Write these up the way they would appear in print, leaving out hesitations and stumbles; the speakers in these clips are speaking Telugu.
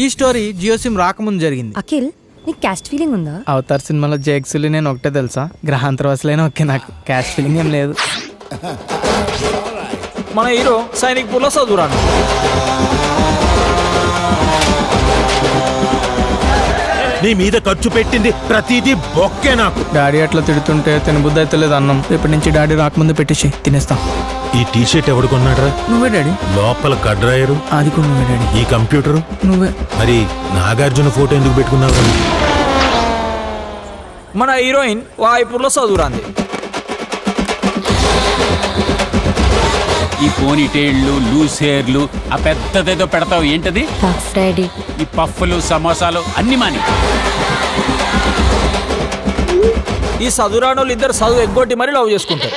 ఈ స్టోరీ జియో సిమ్ రాకముందు జరిగింది. అఖిల్, నీకు క్యాస్ట్ ఫీలింగ్ ఉందా? అవతార్ సినిమాలో జేక్సులు నేను ఒకటే తెలుసా, గ్రహాంతరవాసులైనా ఓకే, నాకు క్యాస్ట్ ఫీలింగ్ ఏం లేదు. మన హీరో సైనిక్ పూర్లో చదువురాను. నీ మీద ఖర్చు పెట్టింది ప్రతిదీ బొక్కే నాకు. డాడీ అట్లా తిడుతుంటే తినబుద్ధి అయితే లేదు అన్నం. రేపటి నుంచి డాడీ రాకముందు పెట్టేసి తినేస్తాం. ఈ టీ షర్ట్ ఎవడు కొన్నాడ్రా? నువ్వే డాడీ. లోపల కడ్రాయరు అది కూడా నువ్వే డాడీ. ఈ కంప్యూటరు నువ్వే. మరి నాగార్జున ఫోటో ఎందుకు పెట్టుకున్నావు? మన హీరోయిన్ వాయిపూర్లో చదువురాంది. ఈ పోనీ టైళ్ళు, లూస్ హెయిర్లు, ఆ పెద్దదేదో పెడతావు ఏంటది? డాడీ, ఈ పఫ్ఫులు, సమోసాలు అన్ని మాని. ఈ చదువురానోళ్ళు ఇద్దరు చదువు ఎగ్గొట్టి మరీ లవ్ చేసుకుంటారు.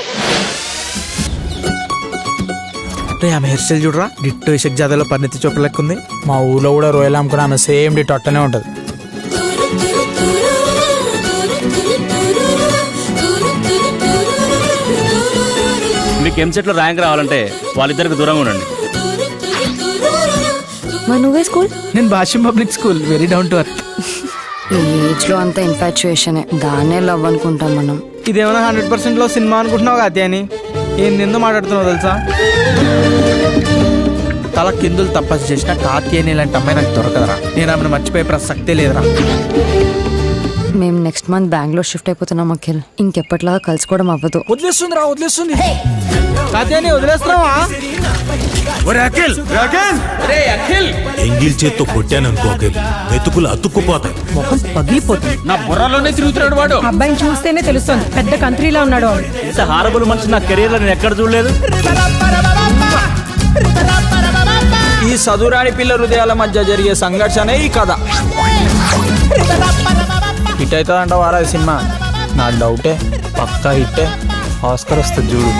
ఆమె హెయిర్ స్టైల్ చూడరా, డిట్టో ఇషక్ జాదాలో పరిణితి చోప్రా లెక్క ఉంది. మా ఊళ్ళో కూడా రొయ్యలు అమ్ముకుని ఆమె సేమ్ డిట్ అట్టనే ఉంటుంది. మీకు ఎంసెట్లో ర్యాంక్ రావాలంటే వాళ్ళిద్దరికి దూరంగా ఉండండి. మరి నువ్వే స్కూల్? నేను Bhashyam public school, very down to earth. ఈ ఏజ్ లో అంతా ఇన్ఫాచ్యుయేషన్, దాన్నే లవ్ అనుకుంటాం మనం. ఇదేమైనా 100% లో సినిమా అనుకుంటున్నావు కదా అని ఏం నిందో మాట్లాడుతున్నావు తెలుసా? తల కిందులు తపస్సు చేసిన కాతి అని ఇలాంటి అమ్మాయి నాకు దొరకదరా. నేను ఆమెను మర్చిపోయే ప్రసక్తే లేదురా. మేము నెక్స్ట్ మంత్ బెంగళూరు షిఫ్ట్ అయిపోతున్నాం అఖిల్. ఇంకెప్పటిలాగా కలుసుకోవడం అవ్వదు. వదిలేస్తుంది రా, వదిలేస్తుంది. కాతి అని వదిలేస్తున్నావా? ఎంగిల్ చేత్తో కొట్టాననుకో అఖిల్, మెతుకులు అతుక్కుపోతాయి. ముఖం పగిలిపోతుంది. నా బుర్రలోనే తిరుగుతున్నాడు వాడు. అబ్బాయిని చూస్తేనే తెలుస్తుంది పెద్ద కంట్రీలో ఉన్నాడు. ఇంత హారబుల్ మనిషి నా కెరీర్లో నేను ఎక్కడ చూడలేదు. ఈ చదువురాని పిల్ల హృదయాల మధ్య జరిగే సంఘర్షణే ఈ కథ. హిట్ అవుతుందంట వారా సినిమా? నాకు డౌటే, పక్కా హిట్టే. ఆస్కర్ వస్తుంది చూడు.